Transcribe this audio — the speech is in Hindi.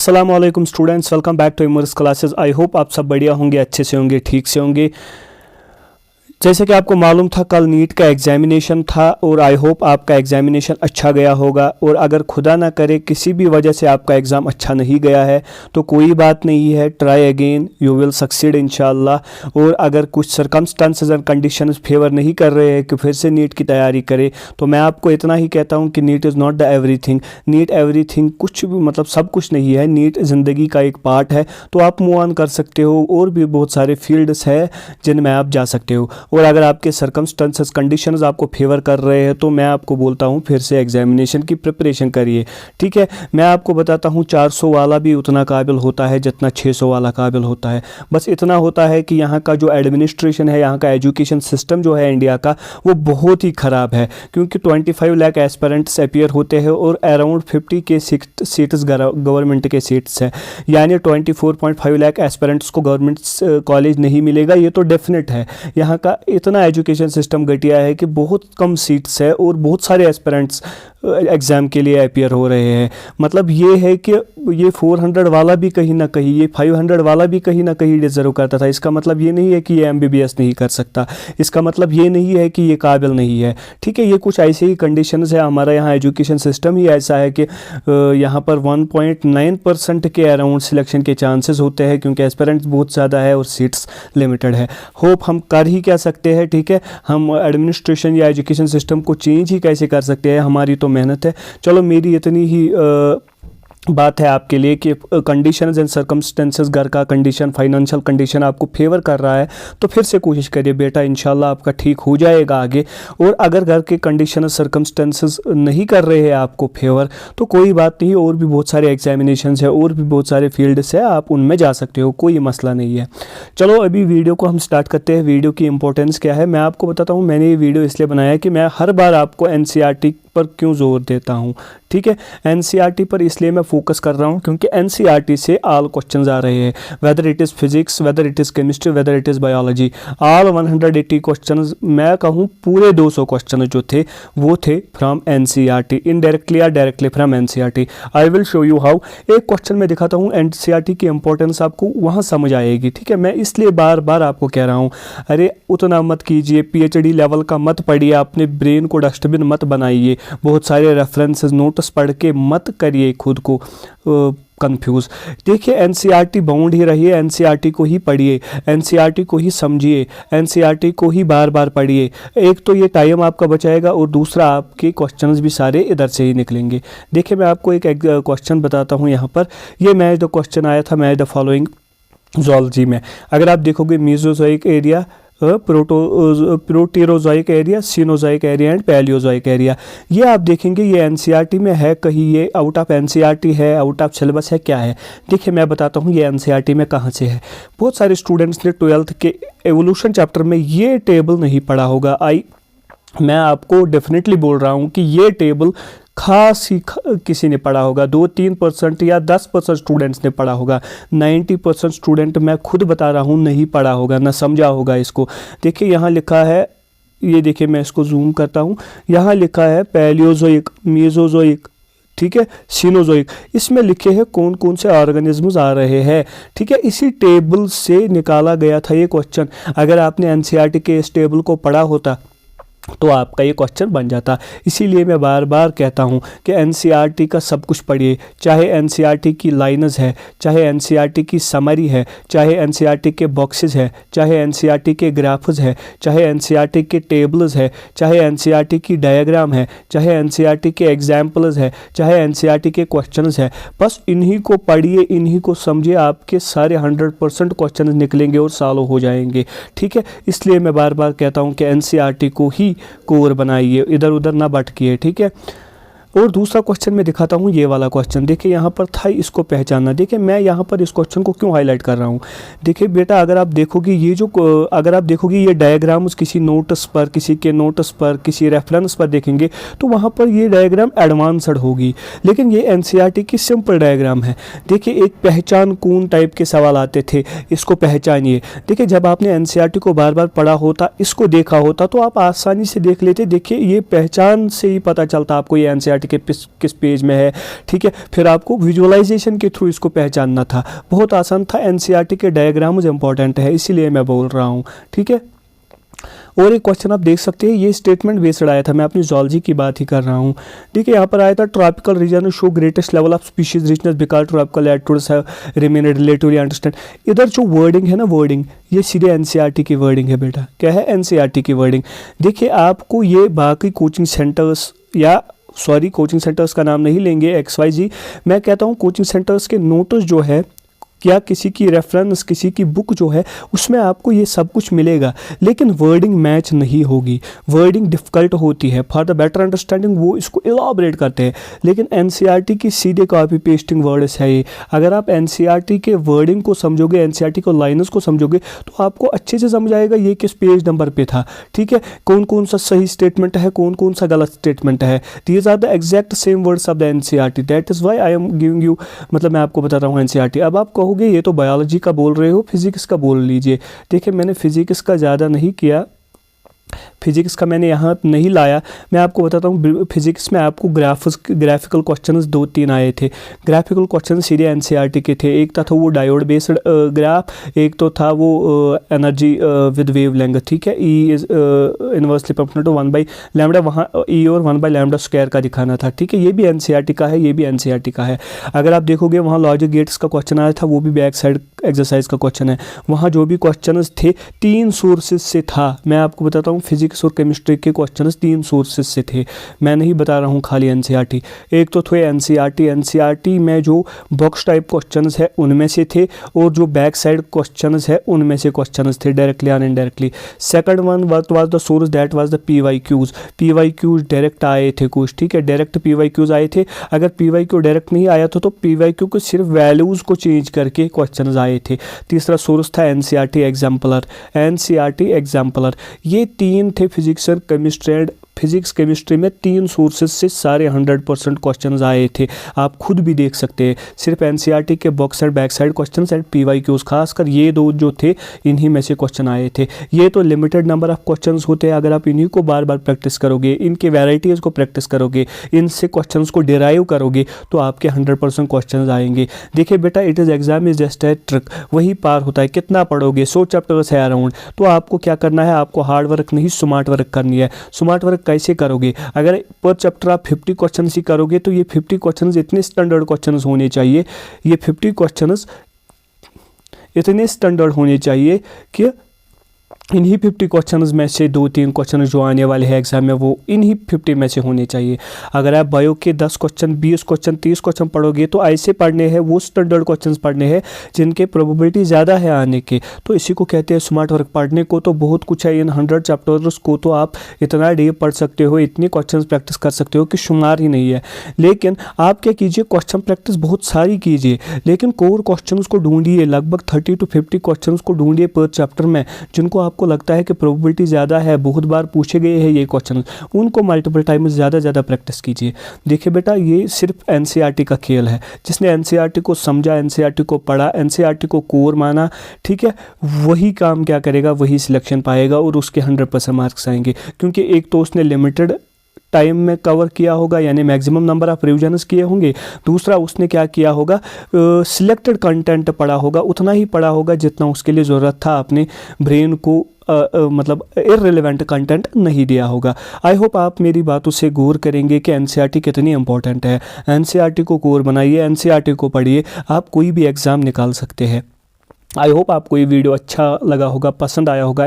अस्सलाम वालेकुम students, welcome back to Immerse classes. I hope आप सब बढ़िया होंगे, अच्छे से होंगे, ठीक से होंगे। जैसे कि आपको मालूम था कल नीट का एग्ज़ामिनेशन था और आई होप आपका एग्ज़ामिनेशन अच्छा गया होगा। और अगर खुदा ना करे किसी भी वजह से आपका एग्ज़ाम अच्छा नहीं गया है तो कोई बात नहीं है, try again, you will succeed इंशाल्लाह। और अगर कुछ सर्कमस्टांसेस एंड कंडीशंस फेवर नहीं कर रहे हैं कि फिर से नीट की तैयारी करें, तो मैं आपको इतना ही कहता हूँ कि NEET is not the everything. NEET everything कुछ भी मतलब सब कुछ नहीं है। नीट ज़िंदगी का एक पार्ट है, तो आप मूव ऑन कर सकते हो। और भी बहुत सारे फील्ड्स हैं जिनमें आप जा सकते हो। और अगर आपके सर्कमस्टेंसेस कंडीशंस आपको फेवर कर रहे हैं तो मैं आपको बोलता हूँ फिर से एग्जामिनेशन की प्रिपरेशन करिए, ठीक है। मैं आपको बताता हूँ 400 वाला भी उतना काबिल होता है जितना 600 वाला काबिल होता है। बस इतना होता है कि यहाँ का जो एडमिनिस्ट्रेशन है, यहाँ का एजुकेशन सिस्टम जो है इंडिया का, वो बहुत ही ख़राब है। क्योंकि 25 लाख एस्पिरेंट्स अपीयर होते हैं और अराउंड 50 के सीट्स गवर्नमेंट के सीट्स हैं, यानी 24.5 लाख एस्पिरेंट्स को गवर्नमेंट कॉलेज नहीं मिलेगा। ये तो डेफिनेट है। यहाँ का इतना एजुकेशन सिस्टम घटिया है कि बहुत कम सीट्स है और बहुत सारे एस्पिरेंट्स एग्ज़ाम के लिए अपीयर हो रहे हैं। मतलब ये है कि ये 400 वाला भी कहीं ना कहीं, ये 500 वाला भी कहीं ना कहीं डिज़र्व करता था। इसका मतलब ये नहीं है कि ये MBBS नहीं कर सकता, इसका मतलब ये नहीं है कि ये काबिल नहीं है, ठीक है। ये कुछ ऐसे ही कंडीशंस है। हमारा यहाँ एजुकेशन सिस्टम ही ऐसा है कि यहाँ पर 1.9% के अराउंड सिलेक्शन के चांसेस होते हैं, क्योंकि एस्पिरेंट्स बहुत ज़्यादा है और सीट्स लिमिटेड है। होप हम कर ही क्या सकते हैं, ठीक है। हम एडमिनिस्ट्रेशन या एजुकेशन सिस्टम को चेंज ही कैसे कर सकते हैं, हमारी तो मेहनत है। चलो, मेरी इतनी ही बात है आपके लिए कि कंडीशंस एंड सर्कमस्टेंसेस, घर का कंडीशन, फाइनेंशियल कंडीशन आपको फेवर कर रहा है तो फिर से कोशिश करिए बेटा, इंशाल्लाह आपका ठीक हो जाएगा आगे। और अगर घर के कंडीशन सर्कमस्टेंसेस नहीं कर रहे हैं आपको फेवर तो कोई बात नहीं, और भी बहुत सारे एग्जामिनेशंस है और भी बहुत सारे फील्ड्स है, आप उनमें जा सकते हो, कोई मसला नहीं है। चलो अभी वीडियो को हम स्टार्ट करते हैं। वीडियो की इंपॉर्टेंस क्या है मैं आपको बताता हूँ। मैंने ये वीडियो इसलिए बनाया कि मैं हर बार आपको NCERT पर क्यों जोर देता हूँ, ठीक है। NCERT पर इसलिए मैं फोकस कर रहा हूँ क्योंकि NCERT से ऑल क्वेश्चंस आ रहे हैं, whether it is physics, whether it is chemistry, whether it is biology. All 180 questions, मैं कहूँ पूरे 200 क्वेश्चन जो थे वो थे फ्रॉम NCERT, इनडायरेक्टली या directly from NCERT। I will show you how. एक क्वेश्चन में दिखाता हूँ, NCERT की इंपॉर्टेंस आपको वहाँ समझ आएगी, ठीक है। मैं इसलिए बार बार आपको कह रहा हूँ, अरे उतना मत कीजिए, PhD लेवल का मत पढ़िए, अपने ब्रेन को डस्टबिन मत बनाइए, बहुत सारे रेफरेंसेस नोट्स पढ़ के मत करिए खुद को कंफ्यूज। देखिए NCERT बाउंड ही रहिए, NCERT को ही पढ़िए, NCERT को ही समझिए, NCERT को ही बार बार पढ़िए। एक तो ये टाइम आपका बचाएगा और दूसरा आपके क्वेश्चंस भी सारे इधर से ही निकलेंगे। देखिए मैं आपको एक क्वेश्चन बताता हूँ यहाँ पर। ये मैच द क्वेश्चन आया था, मैच द फॉलोइंग ज़ूलॉजी में। अगर आप देखोगे Mesozoic area, Proterozoic area, Cenozoic area and Palaeozoic area, ये आप देखेंगे ये NCERT में है कहीं, ये आउट ऑफ NCERT है, आउट ऑफ सिलेबस है, क्या है। देखिए मैं बताता हूँ ये NCERT में कहाँ से है। बहुत सारे स्टूडेंट्स ने 12th के एवोल्यूशन चैप्टर में ये टेबल नहीं पढ़ा होगा। मैं आपको डेफिनेटली बोल रहा हूँ कि ये टेबल खास ही किसी ने पढ़ा होगा, 2-3% या 10% स्टूडेंट्स ने पढ़ा होगा। 90% स्टूडेंट, मैं खुद बता रहा हूँ, नहीं पढ़ा होगा, ना समझा होगा इसको। देखिए यहाँ लिखा है, ये देखिए मैं इसको जूम करता हूँ, यहाँ लिखा है पैलियोजोइक, मीजोजोइक, ठीक है, सीनोजोइक। इसमें लिखे हैं कौन कौन से ऑर्गेनिज्म्स आ रहे हैं, ठीक है। इसी टेबल से निकाला गया था ये क्वेश्चन। अगर आपने NCERT के इस टेबल को पढ़ा होता तो आपका ये क्वेश्चन बन जाता। इसीलिए मैं बार बार कहता हूँ कि NCERT का सब कुछ पढ़िए, चाहे NCERT की लाइनस है, चाहे NCERT की समरी है, चाहे NCERT के बॉक्सेस है, चाहे NCERT के ग्राफ्स है, चाहे NCERT के टेबल्स है, चाहे NCERT की डायग्राम है, चाहे NCERT के एग्जाम्पल्स है, चाहे NCERT के क्वेश्चंस है। बस इन्हीं को पढ़िए, इन्हीं को समझिए, आपके सारे 100% क्वेश्चन निकलेंगे और सॉल्व हो जाएंगे, ठीक है। इसलिए मैं बार बार कहता हूँ कि NCERT को ही कोर बनाइए, इधर उधर ना भटकिए, ठीक है। और दूसरा क्वेश्चन मैं दिखाता हूँ, ये वाला क्वेश्चन देखिए यहाँ पर था, इसको पहचानना। देखिए मैं यहाँ पर इस क्वेश्चन को क्यों हाईलाइट कर रहा हूँ। देखिए बेटा, अगर आप देखोगे अगर आप देखोगे ये डायग्राम्स किसी नोट्स पर, किसी के नोट्स पर, किसी रेफरेंस पर देखेंगे तो वहाँ पर ये डायग्राम एडवांस्ड होगी, लेकिन ये NCERT की सिंपल डायग्राम है। देखिए एक पहचान कौन टाइप के सवाल आते थे, इसको पहचानिए। देखिए जब आपने NCERT को बार बार पढ़ा होता, इसको देखा होता तो आप आसानी से देख लेते। देखिए ये पहचान से ही पता चलता आपको ये NCERT एनसीईआरटी के किस पेज में है, ठीक है। फिर आपको विजुअलाइजेशन के थ्रू इसको पहचानना था, बहुत आसान था। एनसीईआरटी के डायग्राम्स इंपॉर्टेंट है, इसीलिए मैं बोल रहा हूँ, ठीक है। और एक क्वेश्चन आप देख सकते हैं, ये स्टेटमेंट बेस्ड आया था, मैं अपनी जूलॉजी की बात ही कर रहा हूँ, ठीक है। यहाँ पर आया था tropical region show greatest level of species richness because tropical latitudes have remain relatively understand. इधर जो वर्डिंग है ना, वर्डिंग ये सीधे एनसीईआरटी की वर्डिंग है बेटा। क्या है? एनसीईआरटी की वर्डिंग। देखिए आपको ये बाकी कोचिंग सेंटर्स या कोचिंग सेंटर्स का नाम नहीं लेंगे XYZ, मैं कहता हूँ कोचिंग सेंटर्स के नोट्स जो है या किसी की रेफरेंस, किसी की बुक जो है, उसमें आपको ये सब कुछ मिलेगा, लेकिन वर्डिंग मैच नहीं होगी, वर्डिंग डिफ़िकल्ट होती है। फॉर द बेटर अंडरस्टैंडिंग वो इसको इलाबरेट करते हैं, लेकिन एनसीईआरटी की सीधे कॉपी पेस्टिंग वर्ड्स है ये। अगर आप एनसीईआरटी के वर्डिंग को समझोगे, एनसीईआरटी को लाइन्स को समझोगे, तो आपको अच्छे से समझ आएगा ये किस पेज नंबर पे था, ठीक है। कौन कौन सा सही स्टेटमेंट है, कौन कौन सा गलत स्टेटमेंट है। These are the exact same words of the NCERT, that is why I am giving you, मतलब मैं आपको बता रहा हूँ एनसीईआरटी। अब आप ये तो बायोलॉजी का बोल रहे हो, फिजिक्स का बोल लीजिए। देखिए मैंने फिजिक्स का ज़्यादा नहीं किया, फिजिक्स का मैंने यहाँ नहीं लाया। मैं आपको बताता हूँ, फिजिक्स में आपको ग्राफिकल क्वेश्चंस 2-3 आए थे। ग्राफिकल क्वेश्चन सीधे एनसीईआरटी के थे। एक था वो डायोड बेस्ड ग्राफ, एक तो था वो एनर्जी विद वेवलेंथ, ठीक है। E is inversely proportional to 1/λ, वहाँ ई और 1/λ² का दिखाना था, ठीक है। ये भी एनसीईआरटी का है, ये भी एनसीईआरटी का है। अगर आप देखोगे वहाँ लॉजिक गेट्स का क्वेश्चन आया था, वो भी बैक साइड एक्सरसाइज का क्वेश्चन है। वहाँ जो भी क्वेश्चन थे 3 सोर्सेज से था। मैं आपको बताता हूँ फिजिक्स और केमिस्ट्री के क्वेश्चंस 3 सोर्सेज से थे, मैं नहीं बता रहा हूँ खाली एनसीईआरटी। एक तो थे एनसीईआरटी में जो बॉक्स टाइप क्वेश्चंस है उनमें से थे, और जो बैक साइड क्वेश्चंस है उनमें से क्वेश्चंस थे, डायरेक्टली और indirectly. Second one was the source, that was the PYQs. PYQs direct आए थे कुछ, ठीक है, डायरेक्ट पीवाईक्यूज आए थे। अगर पीवाईक्यू डायरेक्ट नहीं आया था तो पीवाईक्यू को सिर्फ वैल्यूज को चेंज करके क्वेश्चंस आए थे। तीसरा सोर्स था एनसीईआरटी एग्जाम्पलर, एनसीईआरटी एग्जाम्पलर। ये 3 थे फिजिक्स और केमिस्ट्री एंड फिजिक्स केमिस्ट्री में 3 सोर्सेज से सारे 100% क्वेश्चंस आए थे। आप खुद भी देख सकते हैं, सिर्फ एनसीईआरटी के box and back side questions and PYQs, खासकर ये 2 जो थे इन्हीं में से क्वेश्चन आए थे। ये तो लिमिटेड नंबर ऑफ क्वेश्चंस होते हैं, अगर आप इन्हीं को बार बार प्रैक्टिस करोगे, इनके वैराइटीज़ को प्रैक्टिस करोगे, इनसे क्वेश्चंस को डिराइव करोगे, तो आपके 100% क्वेश्चंस आएंगे। देखिए बेटा, it is exam is just a trick, वही पार होता है। कितना पढ़ोगे, 100 चैप्टर्स है अराउंड, तो आपको क्या करना है, आपको हार्ड वर्क नहीं स्मार्ट वर्क करनी है। स्मार्ट वर्क कैसे करोगे? अगर पर चैप्टर आप 50 क्वेश्चन ही करोगे तो ये 50 क्वेश्चन इतने स्टैंडर्ड क्वेश्चन होने चाहिए, ये 50 क्वेश्चन इतने स्टैंडर्ड होने चाहिए कि इन्हीं 50 क्वेश्चंस में से 2-3 क्वेश्चन जो आने वाले हैं एग्जाम में वो इन्हीं 50 में से होने चाहिए। अगर आप बायो के 10 क्वेश्चन, 20 क्वेश्चन, 30 क्वेश्चन पढ़ोगे तो ऐसे पढ़ने हैं, वो स्टैंडर्ड क्वेश्चंस पढ़ने हैं जिनके प्रोबेबिलिटी ज़्यादा है आने के। तो इसी को कहते हैं स्मार्ट वर्क। पढ़ने को तो बहुत कुछ है, इन 100 चैप्टर्स को तो आप इतना डीप पढ़ सकते हो, इतने क्वेश्चन प्रैक्टिस कर सकते हो कि शुमार ही नहीं है। लेकिन आप क्या कीजिए, क्वेश्चन प्रैक्टिस बहुत सारी कीजिए, लेकिन कोर क्वेश्चन को ढूंढिए, लगभग 30 to 50 क्वेश्चन को ढूंढिए पर चैप्टर में, जिनको आपको लगता है कि प्रोबेबिलिटी ज़्यादा है, बहुत बार पूछे गए हैं ये क्वेश्चन, उनको मल्टीपल टाइम में ज़्यादा प्रैक्टिस कीजिए। देखिए बेटा, ये सिर्फ एनसीईआरटी का खेल है। जिसने एनसीईआरटी को समझा, एनसीईआरटी को पढ़ा, एनसीईआरटी को कोर माना, ठीक है, वही काम क्या करेगा, वही सिलेक्शन पाएगा और उसके 100% मार्क्स आएंगे। क्योंकि एक तो उसने लिमिटेड टाइम में कवर किया होगा, यानी मैक्सिमम नंबर ऑफ रिविजन्स किए होंगे। दूसरा, उसने क्या किया होगा, सिलेक्टेड कंटेंट पढ़ा होगा, उतना ही पढ़ा होगा जितना उसके लिए ज़रूरत था, अपने ब्रेन को मतलब इररिलेवेंट कंटेंट नहीं दिया होगा। आई होप आप मेरी बातों से गौर करेंगे कि एनसीईआरटी कितनी इंपॉर्टेंट है। एनसीईआरटी को कोर बनाइए, एनसीईआरटी को पढ़िए, आप कोई भी एग्ज़ाम निकाल सकते हैं। आई होप आपको ये वीडियो अच्छा लगा होगा, पसंद आया होगा।